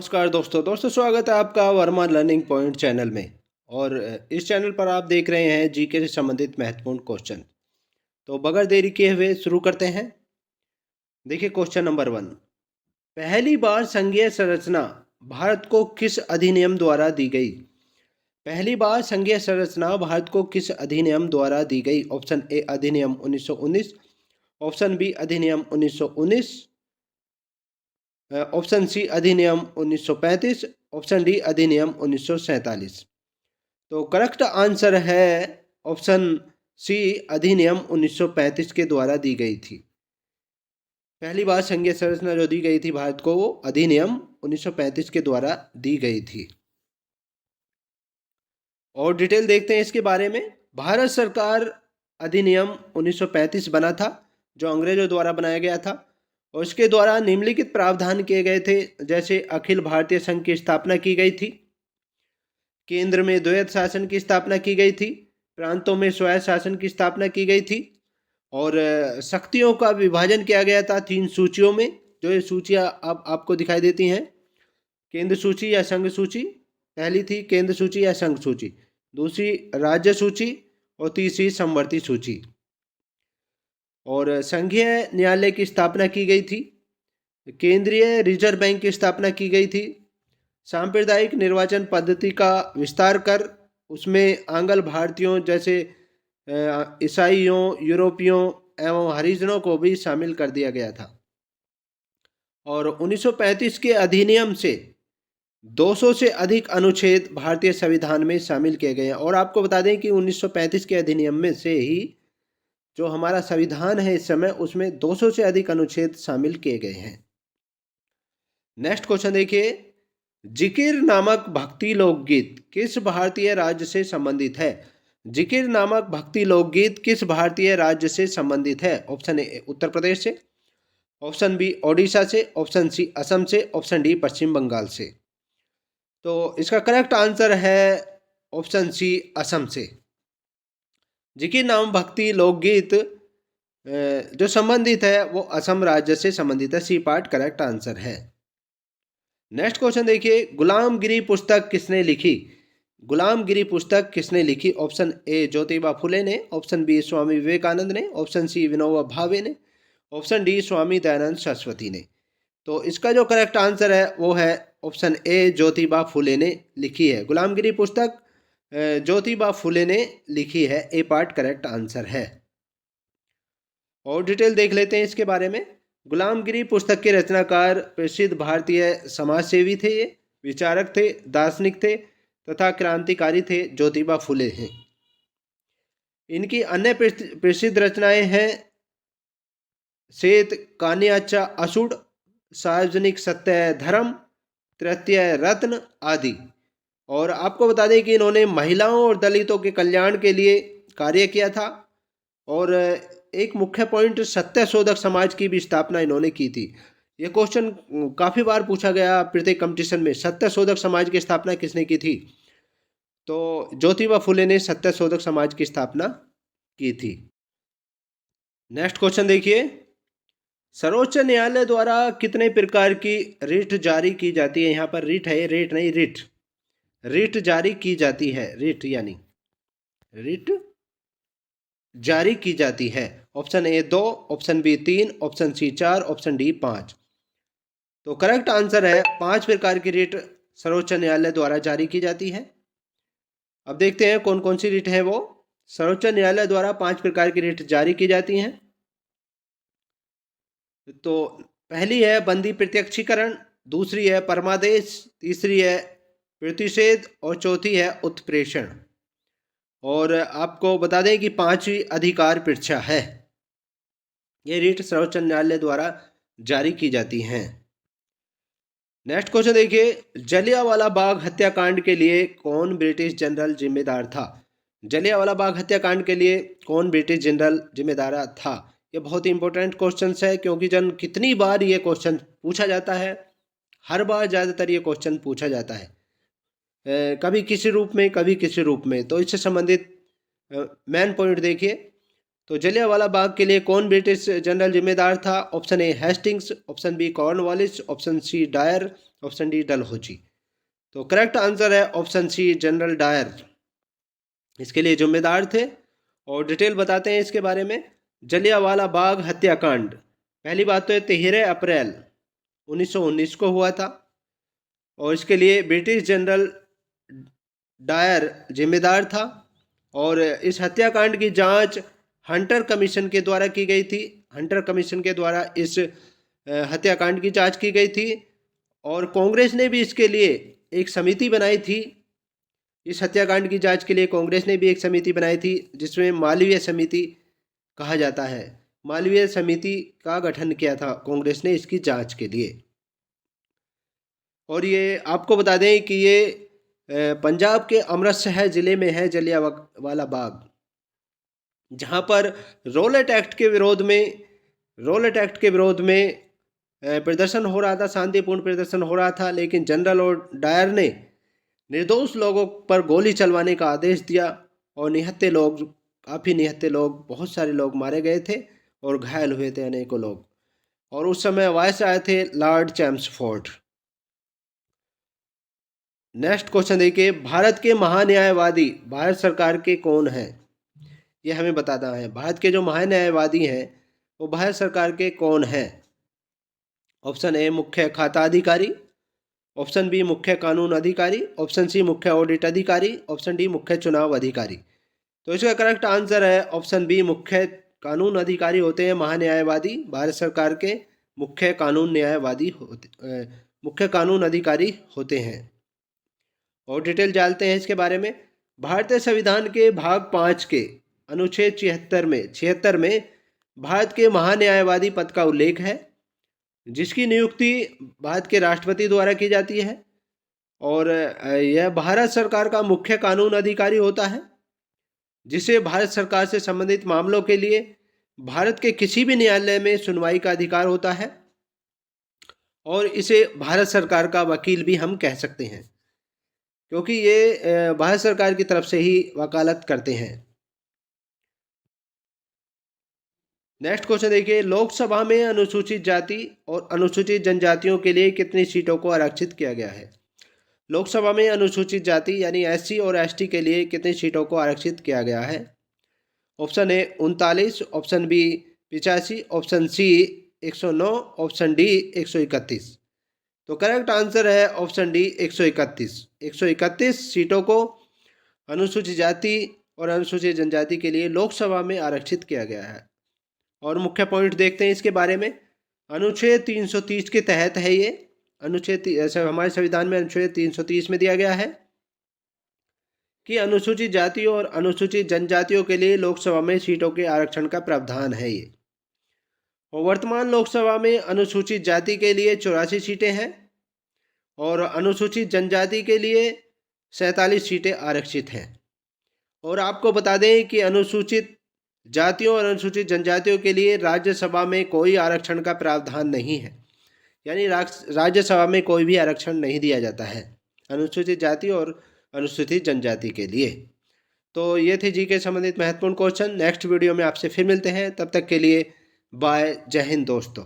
नमस्कार दोस्तों स्वागत है आपका वर्मा लर्निंग पॉइंट चैनल में। और इस चैनल पर आप देख रहे हैं जीके से संबंधित महत्वपूर्ण क्वेश्चन। तो बगैर देरी किए हुए शुरू करते हैं। देखिए क्वेश्चन नंबर 1। पहली बार संघीय संरचना भारत को किस अधिनियम द्वारा दी गई? पहली बार संघीय संरचना भारत को किस अधिनियम द्वारा दी गई? ऑप्शन ए अधिनियम 1919, ऑप्शन बी अधिनियम 1919, ऑप्शन सी अधिनियम 1935, ऑप्शन डी अधिनियम 1947। तो करेक्ट आंसर है ऑप्शन सी अधिनियम 1935 के द्वारा दी गई थी। पहली बार संघीय संरचना जो दी गई थी भारत को वो अधिनियम 1935 के द्वारा दी गई थी। और डिटेल देखते हैं इसके बारे में। भारत सरकार अधिनियम 1935 बना था जो अंग्रेजों द्वारा बनाया गया था और इसके द्वारा निम्नलिखित प्रावधान किए गए थे। जैसे अखिल भारतीय संघ की स्थापना की गई थी, केंद्र में द्वैध शासन की स्थापना की गई थी, प्रांतों में स्वायत्त शासन की स्थापना की गई थी और शक्तियों का विभाजन किया गया था 3 सूचियों में। जो ये सूचियाँ अब आपको दिखाई देती हैं, केंद्र सूची या संघ सूची। पहली थी केंद्र सूची या संघ सूची, दूसरी राज्य सूची और तीसरी समवर्ती सूची। और संघीय न्यायालय की स्थापना की गई थी, केंद्रीय रिजर्व बैंक की स्थापना की गई थी, सांप्रदायिक निर्वाचन पद्धति का विस्तार कर उसमें आंग्ल भारतीयों जैसे ईसाइयों, यूरोपियों एवं हरिजनों को भी शामिल कर दिया गया था। और 1935 के अधिनियम से 200 से अधिक अनुच्छेद भारतीय संविधान में शामिल किए गए हैं। और आपको बता दें कि 1935 के अधिनियम में से ही जो हमारा संविधान है इस समय, उसमें 200 से अधिक अनुच्छेद शामिल किए गए हैं। नेक्स्ट क्वेश्चन देखिए, जिकिर नामक भक्ति लोकगीत किस भारतीय राज्य से संबंधित है? जिकिर नामक भक्ति लोकगीत किस भारतीय राज्य से संबंधित है? ऑप्शन ए उत्तर प्रदेश से, ऑप्शन बी ओडिशा से, ऑप्शन सी असम से, ऑप्शन डी पश्चिम बंगाल से। तो इसका करेक्ट आंसर है ऑप्शन सी असम से। जिकिर नाम भक्ति लोकगीत जो संबंधित है वो असम राज्य से संबंधित है। सी पार्ट करेक्ट आंसर है। नेक्स्ट क्वेश्चन देखिए, गुलामगिरी पुस्तक किसने लिखी? गुलामगिरी पुस्तक किसने लिखी? ऑप्शन ए ज्योतिबा फुले ने, ऑप्शन बी स्वामी विवेकानंद ने, ऑप्शन सी विनोबा भावे ने, ऑप्शन डी स्वामी दयानंद सरस्वती ने। तो इसका जो करेक्ट आंसर है वो है ऑप्शन ए ज्योतिबा फुले ने लिखी है। गुलामगिरी पुस्तक ज्योतिबा फुले ने लिखी है। ए पार्ट करेक्ट आंसर है। और डिटेल देख लेते हैं इसके बारे में। गुलामगिरी पुस्तक के रचनाकार प्रसिद्ध भारतीय समाजसेवी थे, ये विचारक थे, दार्शनिक थे तथा क्रांतिकारी थे, ज्योतिबा फुले हैं। इनकी अन्य प्रसिद्ध रचनाएं हैं श्वेत कान्याचा असुड़, सार्वजनिक सत्य धर्म, तृतीय रत्न आदि। और आपको बता दें कि इन्होंने महिलाओं और दलितों के कल्याण के लिए कार्य किया था। और एक मुख्य पॉइंट, सत्य शोधक समाज की भी स्थापना इन्होंने की थी। ये क्वेश्चन काफ़ी बार पूछा गया प्रत्येक कंपटीशन में, सत्य शोधक समाज की स्थापना किसने की थी? तो ज्योतिबा फुले ने सत्य शोधक समाज की स्थापना की थी। नेक्स्ट क्वेश्चन देखिए, सर्वोच्च न्यायालय द्वारा कितने प्रकार की रिट जारी की जाती है? यहाँ पर रिट है, रेट नहीं, रिट। रिट जारी की जाती है, रिट यानी रिट जारी की जाती है। Option A 2, option B 3, option C 4, option D 5। तो करेक्ट आंसर है 5 प्रकार की रिट सर्वोच्च न्यायालय द्वारा जारी की जाती है। अब देखते हैं कौन कौन सी रिट है वो। सर्वोच्च न्यायालय द्वारा 5 प्रकार की रिट जारी की जाती हैं। तो पहली है बंदी प्रत्यक्षीकरण, दूसरी है परमादेश, तीसरी है प्रतिषेध और चौथी है उत्प्रेषण। और आपको बता दें कि 5वीं अधिकार परीक्षा है। ये रिट सर्वोच्च न्यायालय द्वारा जारी की जाती हैं। नेक्स्ट क्वेश्चन देखिए, जलियांवाला बाग हत्याकांड के लिए कौन ब्रिटिश जनरल जिम्मेदार था? जलियांवाला बाग हत्याकांड के लिए कौन ब्रिटिश जनरल जिम्मेदार था? ये बहुत ही इंपॉर्टेंट क्वेश्चन है, क्योंकि कितनी बार ये क्वेश्चन पूछा जाता है। हर बार ज़्यादातर ये क्वेश्चन पूछा जाता है, कभी किसी रूप में, कभी किसी रूप में। तो इससे संबंधित मेन पॉइंट देखिए। तो जलियांवाला बाग के लिए कौन ब्रिटिश जनरल जिम्मेदार था? Option A Hastings, option B Cornwallis, option C Dyer, option D Dalhousie. तो करेक्ट आंसर है ऑप्शन सी जनरल डायर इसके लिए जिम्मेदार थे। और डिटेल बताते हैं इसके बारे में। जलियांवाला बाग हत्याकांड, पहली बात तो 13 अप्रैल 1919 को हुआ था और इसके लिए ब्रिटिश जनरल डायर जिम्मेदार था। और इस हत्याकांड की जांच हंटर कमीशन के द्वारा की गई थी। हंटर कमीशन के द्वारा इस हत्याकांड की जांच की गई थी और कांग्रेस ने भी इसके लिए एक समिति बनाई थी। इस हत्याकांड की जांच के लिए कांग्रेस ने भी एक समिति बनाई थी जिसमें मालवीय समिति कहा जाता है। मालवीय समिति का गठन किया था कांग्रेस ने इसकी जांच के लिए। और ये आपको बता दें कि ये पंजाब के अमृतसर ज़िले में है जलियांवाला बाग, जहाँ पर रॉलेट एक्ट के विरोध में प्रदर्शन हो रहा था, शांतिपूर्ण प्रदर्शन हो रहा था। लेकिन जनरल और डायर ने निर्दोष लोगों पर गोली चलवाने का आदेश दिया और काफ़ी निहत्थे लोग, बहुत सारे लोग मारे गए थे और घायल हुए थे अनेकों लोग। और उस समय वायस आए थे लॉर्ड चैम्सफोर्ड। नेक्स्ट क्वेश्चन देखिए, भारत के महान्यायवादी भारत सरकार के कौन हैं? ये हमें बताना है। भारत के जो महान्यायवादी हैं वो भारत सरकार के कौन हैं? ऑप्शन ए मुख्य खाता अधिकारी, ऑप्शन बी मुख्य कानून अधिकारी, ऑप्शन सी मुख्य ऑडिट अधिकारी, ऑप्शन डी मुख्य चुनाव अधिकारी। तो इसका करेक्ट आंसर है ऑप्शन बी, मुख्य कानून अधिकारी होते हैं महान्यायवादी। भारत सरकार के मुख्य कानून अधिकारी होते हैं। और डिटेल जानते हैं इसके बारे में। भारतीय संविधान के भाग 5 के अनुच्छेद 76 में भारत के महान्यायवादी पद का उल्लेख है, जिसकी नियुक्ति भारत के राष्ट्रपति द्वारा की जाती है। और यह भारत सरकार का मुख्य कानून अधिकारी होता है, जिसे भारत सरकार से संबंधित मामलों के लिए भारत के किसी भी न्यायालय में सुनवाई का अधिकार होता है। और इसे भारत सरकार का वकील भी हम कह सकते हैं, क्योंकि ये भारत सरकार की तरफ से ही वकालत करते हैं। नेक्स्ट क्वेश्चन देखिए, लोकसभा में अनुसूचित जाति और अनुसूचित जनजातियों के लिए कितनी सीटों को आरक्षित किया गया है? लोकसभा में अनुसूचित जाति यानी एससी और एसटी के लिए कितनी सीटों को आरक्षित किया गया है? Option A 39, option B 85, option C 109, option D 131। तो करेक्ट आंसर है ऑप्शन डी 131। 131 सीटों को अनुसूचित जाति और अनुसूचित जनजाति के लिए लोकसभा में आरक्षित किया गया है। और मुख्य पॉइंट देखते हैं इसके बारे में। अनुच्छेद 330 के तहत है ये अनुच्छेद, हमारे संविधान में अनुच्छेद 330 में दिया गया है कि अनुसूचित जातियों और अनुसूचित जनजातियों के लिए लोकसभा में सीटों के आरक्षण का प्रावधान है ये। और वर्तमान लोकसभा में अनुसूचित जाति के लिए 84 सीटें हैं और अनुसूचित जनजाति के लिए 47 सीटें आरक्षित हैं। और आपको बता दें कि अनुसूचित जातियों और अनुसूचित जनजातियों के लिए राज्यसभा में कोई आरक्षण का प्रावधान नहीं है, यानी राज्यसभा में कोई भी आरक्षण नहीं दिया जाता है अनुसूचित जाति और अनुसूचित जनजाति के लिए। तो ये थे जी के संबंधित महत्वपूर्ण क्वेश्चन। नेक्स्ट वीडियो में आपसे फिर मिलते हैं, तब तक के लिए बाय, जय हिंद दोस्तों।